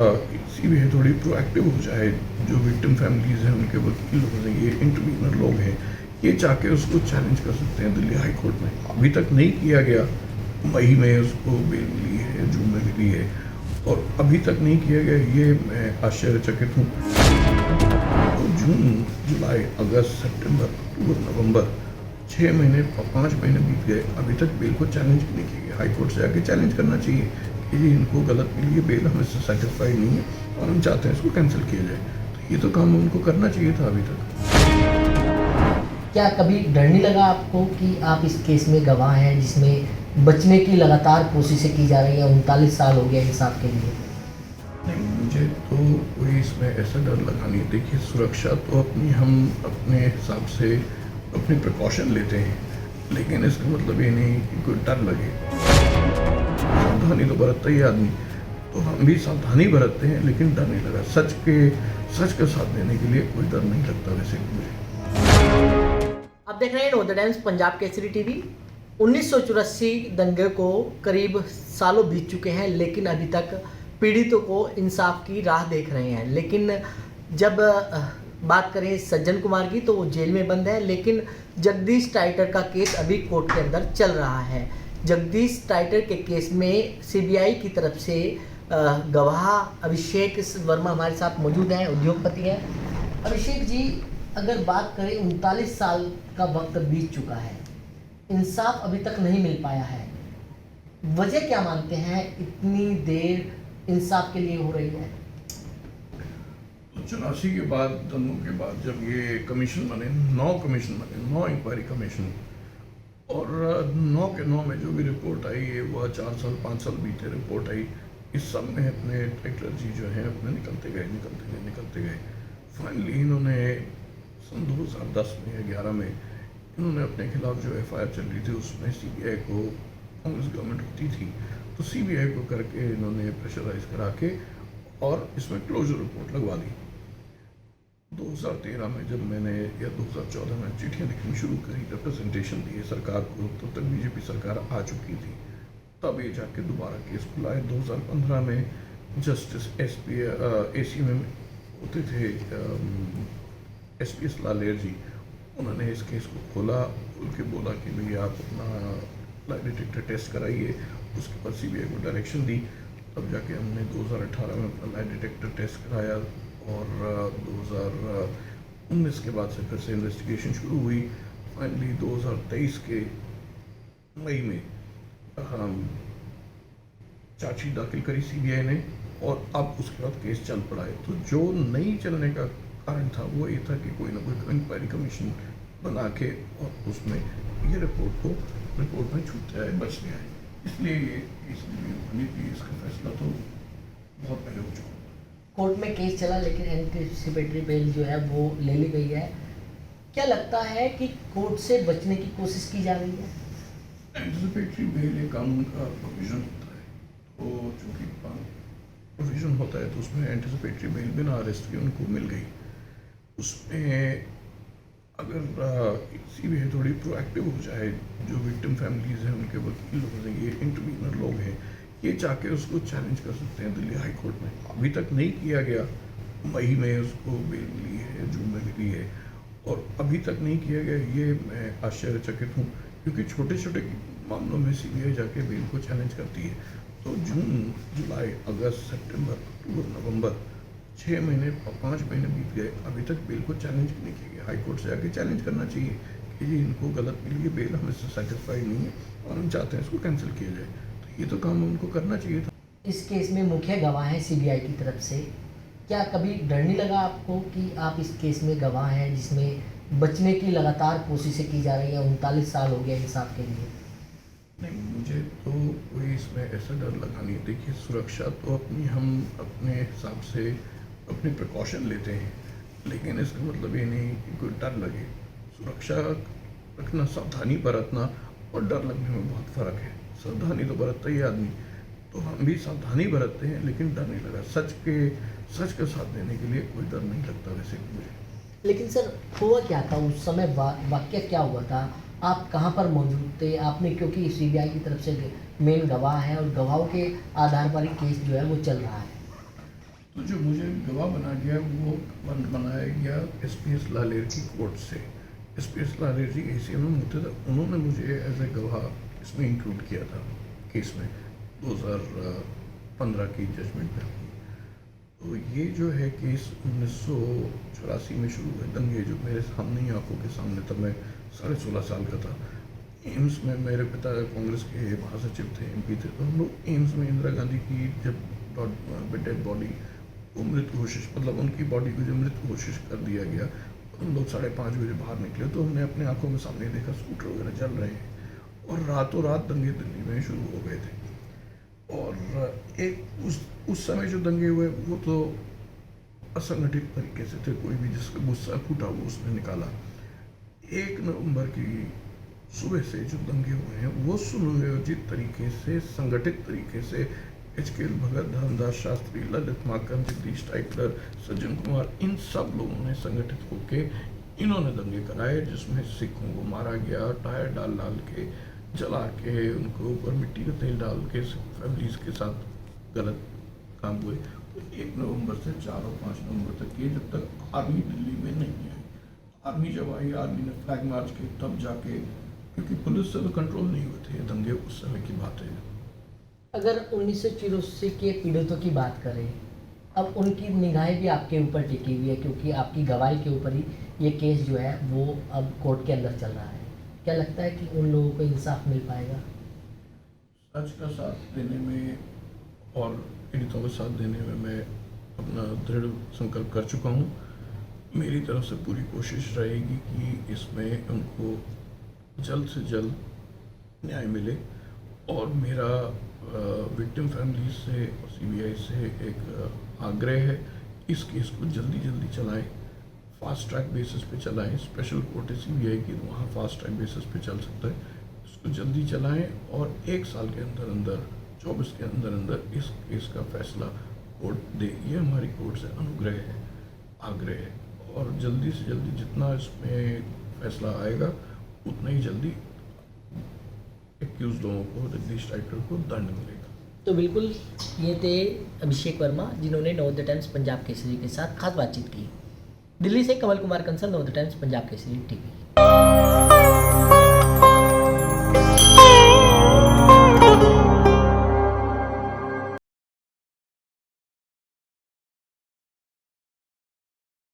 CBI थोड़ी proactive हो जाए। जो विक्टिम फैमिलीज़ हैं, उनके वकील लोग हैं, ये इंटरव्यूनर लोग हैं, ये चाह के उसको चैलेंज कर सकते हैं दिल्ली हाई कोर्ट में। अभी तक नहीं किया गया। मई में उसको बेल मिली है, जून में मिली है, और अभी तक नहीं किया गया। ये मैं आश्चर्यचकित हूँ। तो जून, जुलाई, अगस्त, सितंबर, अक्टूबर, नवंबर, 6 महीने 5 महीने बीत गए, अभी तक बेल को चैलेंज नहीं किया गया। हाई कोर्ट से आके चैलेंज करना चाहिए कि ये इनको गलत मिली है, बेल हमें से सेटिस्फाइड नहीं है और हम चाहते हैं इसको कैंसिल किया जाए। तो ये तो काम उनको करना चाहिए था अभी तक। क्या कभी डर नहीं लगा आपको कि आप इस केस में गवाह हैं जिसमें बचने की लगातार कोशिशें की जा रही हैं? 39 साल हो गया इंसाफ के लिए। नहीं, मुझे तो कोई इसमें ऐसा डर लगा नहीं। देखिए, सुरक्षा तो हम अपने हिसाब से अपनी प्रिकॉशन लेते हैं, लेकिन इसका मतलब ये नहीं कि कोई डर लगे। सावधानी तो बरतता ही आदमी, तो हम भी सावधानी बरतते हैं, लेकिन डर नहीं लगा। सच का साथ देने के लिए कोई डर नहीं लगता वैसे मुझे। आप देख रहे हैं know the times Punjab Kesari TV. 1984 दंगे को करीब सालों बीत चुके हैं, लेकिन अभी तक पीड़ितों को इंसाफ की राह देख रहे हैं। लेकिन जब बात करें सज्जन कुमार की, तो वो जेल में बंद है, लेकिन जगदीश टाइटर का केस अभी कोर्ट के अंदर चल रहा है। जगदीश टाइटर के केस में सीबीआई की तरफ से गवाह अभिषेक वर्मा हमारे साथ मौजूद हैं, उद्योगपति हैं। अभिषेक जी, अगर बात करें 39 साल का वक्त बीत चुका है, इंसाफ अभी तक नहीं मिल पाया है, वजह क्या मानते हैं इतनी देर इंसाफ के लिए हो रही है? 84 के बाद, दंगों के बाद, जब ये कमीशन बने, 9 कमीशन बने, 9 इंक्वायरी कमीशन, और 9 के 9 में जो भी रिपोर्ट आई है, वह 4 साल 5 साल बीते रिपोर्ट आई, इस सब में अपने टाइटलर जी जो हैं अपने निकलते गए। फाइनली इन्होंने सन 2010 में या 11 में इन्होंने अपने खिलाफ जो एफआईआर चल रही थी, उसमें सीबीआई को, कांग्रेस गवर्नमेंट होती थी, तो सीबीआई को करके इन्होंने प्रेशराइज करा के और इसमें क्लोजर रिपोर्ट लगवा दी। 2013 में जब मैंने, या 2014 में चिट्ठियाँ लिखनी शुरू करी, रिप्रेजेंटेशन दिए सरकार को, तब तक बीजेपी सरकार आ चुकी थी। तब ये जाके दोबारा केस खुला है। 2015 में जस्टिस एसी में होते थे SPS लालेर जी, उन्होंने इस केस को खोला, खोल के बोला कि भाई आप अपना लाई डिटेक्टर टेस्ट कराइए। उसके बाद सीबीआई को डायरेक्शन दी, तब जाके हमने 2018 में अपना लाई डिटेक्टर टेस्ट कराया, और 2019 के बाद से फिर से इन्वेस्टिगेशन शुरू हुई। फाइनली 2023 के मई में चार्जशीट दाखिल करी सीबीआई ने, और अब उसके बाद केस चल पड़ा है। तो जो नहीं चलने का कारण था वो ये था कि कोई ना कोई इंक्वायरी कमीशन बना के और उसमें ये रिपोर्ट में छूट जाए, बच गया है। इसलिए ये इसलिए बनी थी। इसका फैसला तो बहुत पहले हो चुका। कोर्ट में केस चला, लेकिन एंटीसिपेटरी बेल जो है वो ले ली गई है। क्या लगता है कि कोर्ट से बचने की कोशिश की जा रही है? एंटीसिपेटरी बेल एक कानून का प्रोविजन होता है, तो चूँकि प्रोविजन होता है तो उसमें एंटीसिपेटरी बेल बिना अरेस्ट के उनको मिल गई। उसमें अगर सीबीआई थोड़ी प्रोएक्टिव हो जाए, जो विक्टिम फैमिलीज़ हैं, उनके वकील लोग हैं, ये इंटरव्यूनर लोग हैं, ये चाह के उसको चैलेंज कर सकते हैं दिल्ली हाई कोर्ट में। अभी तक नहीं किया गया। मई में उसको बेल मिली है, जून में मिली है, और अभी तक नहीं किया गया। ये मैं आश्चर्यचकित हूँ, क्योंकि छोटे छोटे मामलों में सीबीआई जाके बेल को चैलेंज करती है। तो जून, जुलाई, अगस्त, सितंबर, अक्टूबर, नवंबर, 6 महीने 5 महीने बीत गए, अभी तक बेल को चैलेंज नहीं किया गया। हाई कोर्ट से आके चैलेंज करना चाहिए कि ये इनको गलत मिली है, बेल हमें से सेटिस्फाइड नहीं है और हम चाहते हैं इसको कैंसिल किया जाए। तो ये तो काम उनको करना चाहिए था। इस केस में मुख्य गवाह हैं सीबीआई की तरफ से। क्या कभी डर नहीं लगा आपको कि आप इस केस में गवाह हैं जिसमें बचने की लगातार कोशिशें की जा रही हैं? 39 साल हो गया इंसाफ के लिए। नहीं, मुझे तो कोई इसमें ऐसा डर लगा नहीं। देखिए, सुरक्षा तो हम अपने हिसाब से अपनी प्रिकॉशन लेते हैं, लेकिन इसका मतलब ये नहीं कि कोई डर लगे। सुरक्षा रखना, सावधानी बरतना और डर लगने में बहुत फ़र्क है। सावधानी तो बरतता ही आदमी, तो हम भी सावधानी बरतते हैं, लेकिन डर नहीं लगा। सच का साथ देने के लिए कोई डर नहीं लगता वैसे मुझे। लेकिन सर, हुआ क्या था उस समय? वाकया क्या हुआ था? आप कहाँ पर मौजूद थे? आपने, क्योंकि सीबीआई की तरफ से मेन गवाह हैं और गवाहों के आधार पर ही केस जो है वो चल रहा है। तो जो मुझे गवाह बना गया वो बनाया गया एसपीएस लालेर की कोर्ट से। एसपीएस लालेर जी एसीएम में होते थे, उन्होंने मुझे एज ए गवाह इसमें इंक्लूड किया था केस में 2015 की जजमेंट में। तो ये जो है केस 1984 में शुरू हुए दंगे, जो मेरे सामने ही आंखों के सामने, तब मैं 16.5 साल का था। एम्स में मेरे पिता कांग्रेस के महासचिव थे, एमपी थे, तो हम लोग एम्स में इंदिरा गांधी की जब डेड बॉडी को मृत घोषित, मतलब उनकी बॉडी को जो मृत घोषित कर दिया गया, हम लोग 5:30 बजे बाहर निकले तो हमने अपने आंखों में सामने देखा स्कूटर वगैरह चल रहे हैं और रातों रात दंगे दिल्ली में शुरू हो गए थे। और एक उस समय जो दंगे हुए वो तो असंगठित तरीके से थे, कोई भी जिसका गुस्सा फूटा वो उसने निकाला। 1 नवंबर की सुबह से जो दंगे हुए हैं वो सुनियोजित तरीके से, संगठित तरीके से एचकेएल भगत, धर्मदास शास्त्री, ललित माकन, जगदीश टाइटलर, सज्जन कुमार, इन सब लोगों ने संगठित होकर इन्होंने दंगे कराए, जिसमें सिखों को मारा गया, टायर डाल के जला के, उनको ऊपर मिट्टी का तेल डाल के फैमिलीज के साथ गलत काम हुए। तो 1 नवंबर से 4 और 5 नवंबर तक ये, जब तक आर्मी दिल्ली में नहीं आई। आर्मी जब आई, आर्मी ने फ्लैग मार्च किए, तब जाके, क्योंकि पुलिस से तो कंट्रोल नहीं हुए थे, ये दंगे उस समय की बात है। अगर 1984 के पीड़ितों की बात करें, अब उनकी निगाहें भी आपके ऊपर टिकी हुई है, क्योंकि आपकी गवाही के ऊपर ही ये केस जो है वो अब कोर्ट के अंदर चल रहा है। क्या लगता है कि उन लोगों को इंसाफ मिल पाएगा? सच का साथ देने में और पीड़ितों का साथ देने में मैं अपना दृढ़ संकल्प कर चुका हूँ। मेरी तरफ से पूरी कोशिश रहेगी कि इसमें उनको जल्द से जल्द न्याय मिले। और मेरा विक्टिम फैमिली से और सीबीआई से एक आग्रह है, इस केस को जल्दी चलाएं, फास्ट ट्रैक बेसिस पे चलाएं। स्पेशल कोर्ट है सीबीआई की, तो वहाँ फास्ट ट्रैक बेसिस पे चल सकता है। इसको जल्दी चलाएं और 1 साल के अंदर 24 के अंदर इस केस का फैसला कोर्ट दे। ये हमारी कोर्ट से अनुग्रह है, आग्रह है। और जल्दी से जल्दी जितना इसमें फैसला आएगा उतना ही जल्दी एक्यूज लोगों को, जगदीश टाइटलर को दंड मिलेगा। तो बिल्कुल ये थे अभिषेक वर्मा, जिन्होंने नवोदय टाइम्स पंजाब केसरी के साथ खास बातचीत की। दिल्ली से कमल कुमार कंसल, नवोदय टाइम्स पंजाब केसरी टीवी।